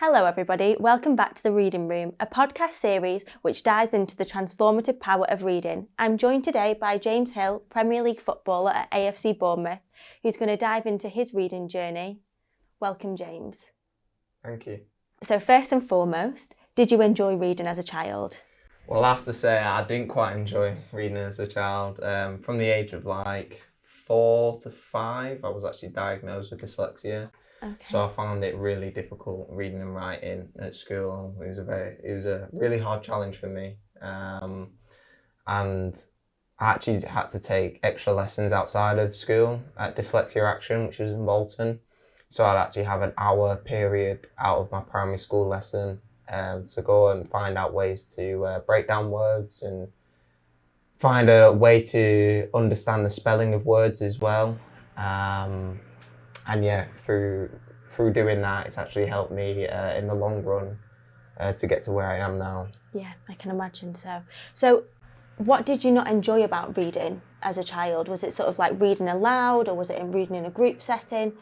Hello everybody, welcome back to The Reading Room, a podcast series which dives into the transformative power of reading. I'm joined today by James Hill, Premier League footballer at AFC Bournemouth, who's going to dive into his reading journey. Welcome, James. Thank you. So first and foremost, did you enjoy reading as a child? Well, I have to say I didn't quite enjoy reading as a child. From the age of 4 to 5, I was actually diagnosed with dyslexia. Okay. So I found it really difficult reading and writing at school. It was a really hard challenge for me. And I actually had to take extra lessons outside of school at Dyslexia Action, which was in Bolton. So I'd actually have an hour period out of my primary school lesson to go and find out ways to break down words and find a way to understand the spelling of words as well. And yeah, through doing that, it's actually helped me in the long run to get to where I am now. Yeah, I can imagine so. So what did you not enjoy about reading as a child? Was it sort of like reading aloud, or was it reading in a group setting?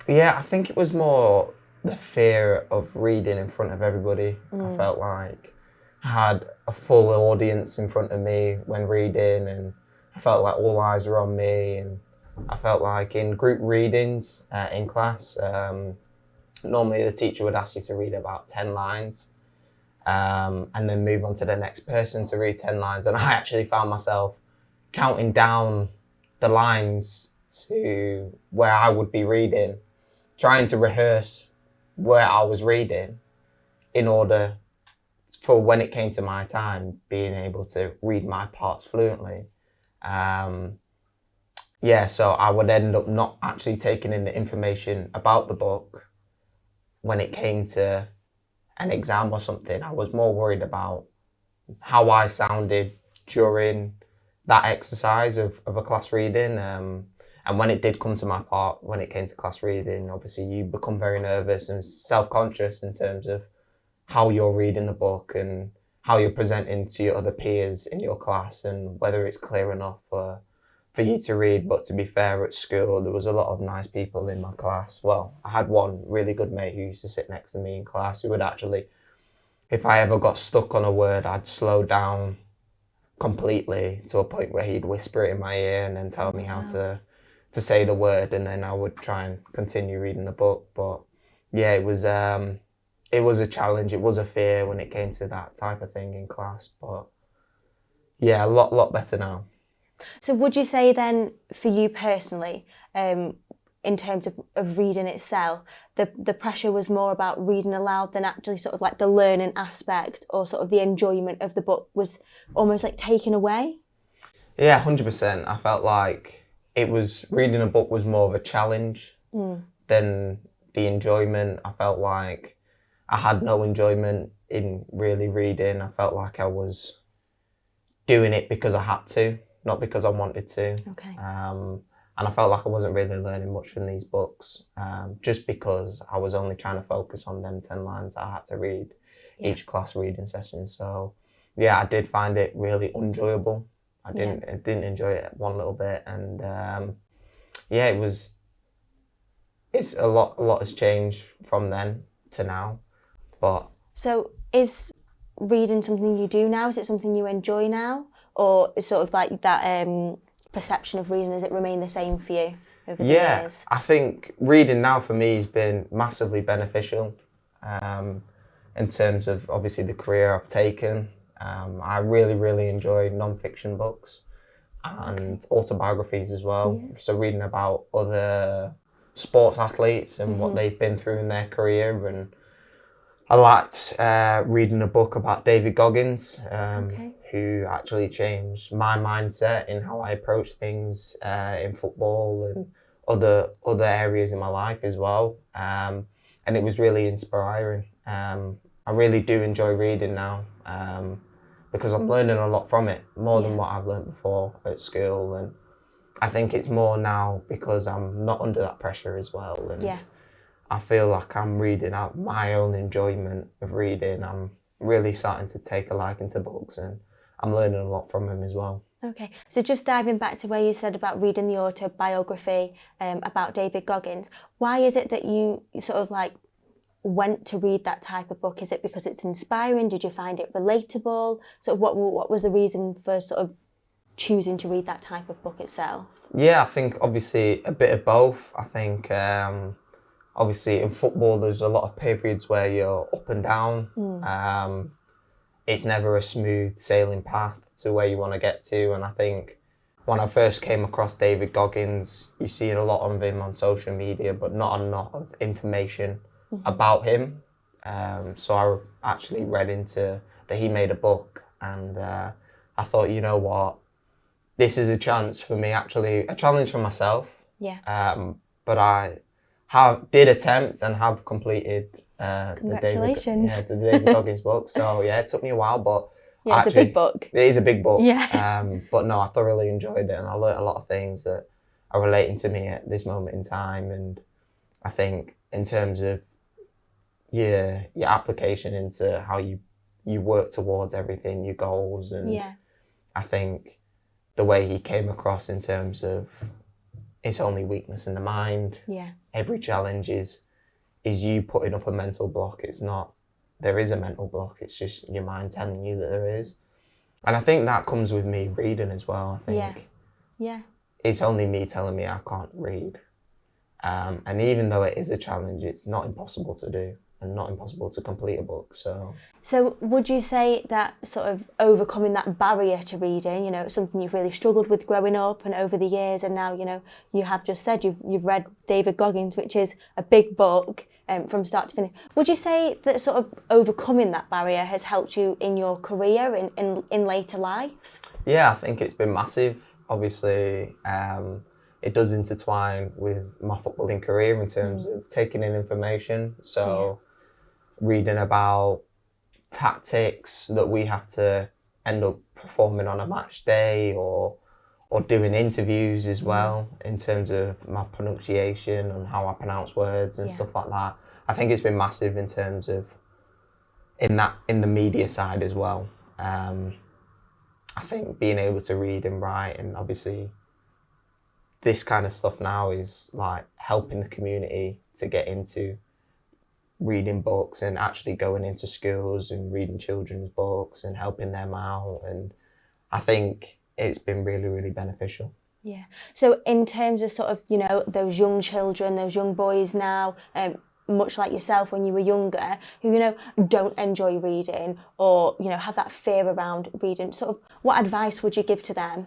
Yeah, I think it was more the fear of reading in front of everybody. I felt like I had a full audience in front of me when reading, and I felt like all eyes were on me. And I felt like in group readings in class, normally the teacher would ask you to read about 10 lines and then move on to the next person to read 10 lines. And I actually found myself counting down the lines to where I would be reading, trying to rehearse where I was reading in order for when it came to my time, being able to read my parts fluently. So I would end up not actually taking in the information about the book when it came to an exam or something. I was more worried about how I sounded during that exercise of a class reading. And when it did come to my part, when it came to class reading, obviously you become very nervous and self-conscious in terms of how you're reading the book and how you're presenting to your other peers in your class and whether it's clear enough for you to read. But to be fair, at school, there was a lot of nice people in my class. Well, I had one really good mate who used to sit next to me in class who would actually, if I ever got stuck on a word, I'd slow down completely to a point where he'd whisper it in my ear and then tell me how to say the word, and then I would try and continue reading the book. But yeah, it was a challenge. It was a fear when it came to that type of thing in class. But yeah, a lot better now. So would you say then, for you personally, in terms of reading itself, the pressure was more about reading aloud than actually sort of like the learning aspect, or sort of the enjoyment of the book was almost like taken away? Yeah, 100%. I felt like reading a book was more of a challenge than the enjoyment. I felt like I had no enjoyment in really reading. I felt like I was doing it because I had to, not because I wanted to. Okay. And I felt like I wasn't really learning much from these books, just because I was only trying to focus on them 10 lines I had to read each class reading session. So yeah, I did find it really enjoyable. I didn't enjoy it one little bit, and it's a lot has changed from then to now. But so is reading something you do now? Is it something you enjoy now, or is sort of like that perception of reading, has it remained the same for you over the years? I think reading now for me has been massively beneficial in terms of obviously the career I've taken. I really enjoy non-fiction books and autobiographies as well. So reading about other sports athletes and what they've been through in their career. And I liked reading a book about David Goggins, who actually changed my mindset in how I approach things in football and other areas in my life as well. And it was really inspiring. I really do enjoy reading now. Because I'm learning a lot from it, more than what I've learned before at school. And I think it's more now because I'm not under that pressure as well. And I feel like I'm reading out my own enjoyment of reading. I'm really starting to take a liking to books, and I'm learning a lot from them as well. Okay, so just diving back to where you said about reading the autobiography about David Goggins, why is it that you sort of like went to read that type of book? Is it because it's inspiring? Did you find it relatable? So what was the reason for sort of choosing to read that type of book itself? Yeah, I think obviously a bit of both. I think obviously in football there's a lot of periods where you're up and down. It's never a smooth sailing path to where you want to get to, and I think when I first came across David Goggins, you see a lot of him on social media, but not a lot of information about him. So I actually read into that he made a book, and I thought, you know what, this is a chance for me, actually, a challenge for myself. Yeah. But I did attempt and have completed Congratulations. the David Goggins book. So yeah, it took me a while, but yeah, it's a big book. It is a big book. Yeah. But no, I thoroughly enjoyed it, and I learnt a lot of things that are relating to me at this moment in time. And I think in terms of your application into how you work towards everything, your goals, and I think the way he came across in terms of it's only weakness in the mind. Yeah. Every challenge is you putting up a mental block. It's not there is a mental block. It's just your mind telling you that there is. And I think that comes with me reading as well. I think it's only me telling me I can't read. And even though it is a challenge, it's not impossible to do and not impossible to complete a book. So would you say that sort of overcoming that barrier to reading, you know, it's something you've really struggled with growing up and over the years, and now, you know, you have just said you've read David Goggins, which is a big book from start to finish. Would you say that sort of overcoming that barrier has helped you in your career in later life? Yeah, I think it's been massive. Obviously, it does intertwine with my footballing career in terms of taking in information. So reading about tactics that we have to end up performing on a match day, or doing interviews as well in terms of my pronunciation and how I pronounce words and stuff like that. I think it's been massive in terms of in the media side as well. I think being able to read and write, and obviously this kind of stuff now is like helping the community to get into reading books and actually going into schools and reading children's books and helping them out. And I think it's been really, really beneficial. Yeah. So in terms of sort of, you know, those young children, those young boys now, much like yourself when you were younger, who, you know, don't enjoy reading or, you know, have that fear around reading, sort of what advice would you give to them?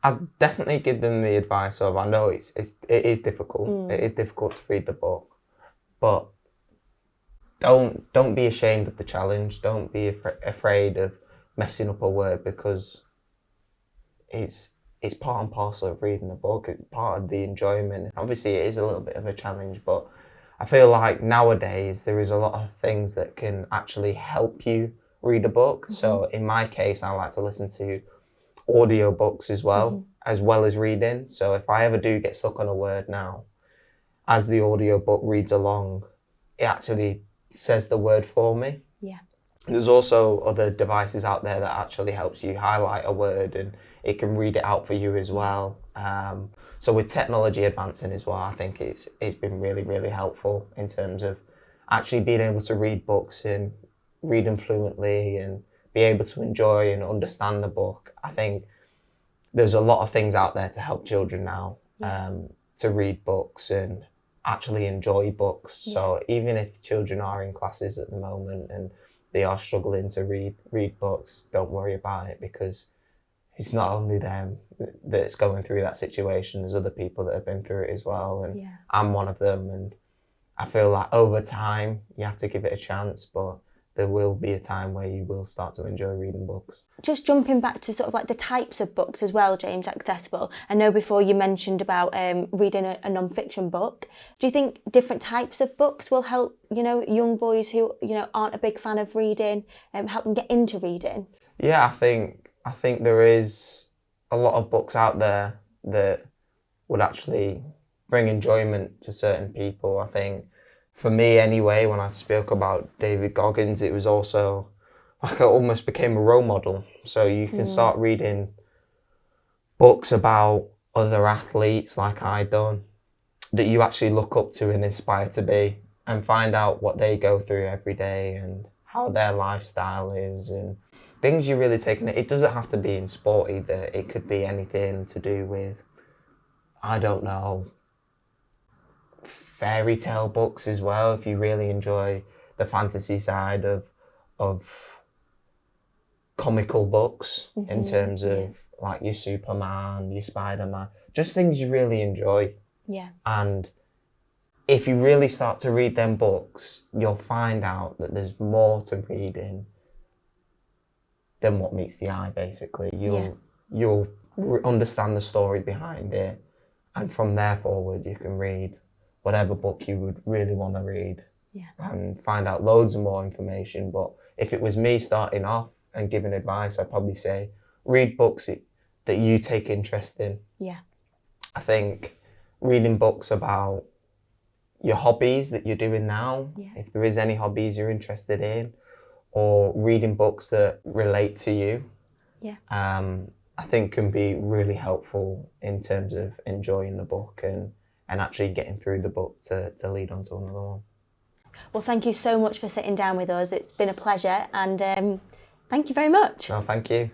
I'd definitely give them the advice of, I know it is difficult. It is difficult to read the book, but don't be ashamed of the challenge. Don't be afraid of messing up a word, because it's part and parcel of reading the book. It's part of the enjoyment. Obviously, it is a little bit of a challenge, but I feel like nowadays there is a lot of things that can actually help you read a book. So in my case, I like to listen to audio books as well as reading. So if I ever do get stuck on a word now, as the audio book reads along, it actually says the word for me. Yeah. There's also other devices out there that actually helps you highlight a word, and it can read it out for you as well. So with technology advancing as well, I think it's been really, really helpful in terms of actually being able to read books and read them fluently and be able to enjoy and understand the book. I think there's a lot of things out there to help children now to read books and actually enjoy books. Yeah. So even if children are in classes at the moment and they are struggling to read books, don't worry about it, because it's not only them that's going through that situation. There's other people that have been through it as well, and I'm one of them. And I feel like over time you have to give it a chance, but there will be a time where you will start to enjoy reading books. Just jumping back to sort of like the types of books as well, James, accessible. I know before you mentioned about reading a non-fiction book. Do you think different types of books will help, you know, young boys who, you know, aren't a big fan of reading, help them get into reading? Yeah, I think there is a lot of books out there that would actually bring enjoyment to certain people. I think for me anyway, when I spoke about David Goggins, it was also like I almost became a role model. So you can start reading books about other athletes like I done that you actually look up to and inspire to be. and find out what they go through every day and how their lifestyle is and things you really take in. It doesn't have to be in sport either. It could be anything to do with, I don't know, fairy tale books as well. If you really enjoy the fantasy side of comical books, in terms of like your Superman, your Spider-Man, just things you really enjoy. Yeah. And if you really start to read them books, you'll find out that there's more to reading than what meets the eye, basically. You'll understand the story behind it, and from there forward you can read whatever book you would really want to read and find out loads of more information. But if it was me starting off and giving advice, I'd probably say read books that you take interest in. Yeah. I think reading books about your hobbies that you're doing now, if there is any hobbies you're interested in, or reading books that relate to you, I think can be really helpful in terms of enjoying the book and actually getting through the book to lead on to another one. Well, thank you so much for sitting down with us. It's been a pleasure, and thank you very much. No, thank you.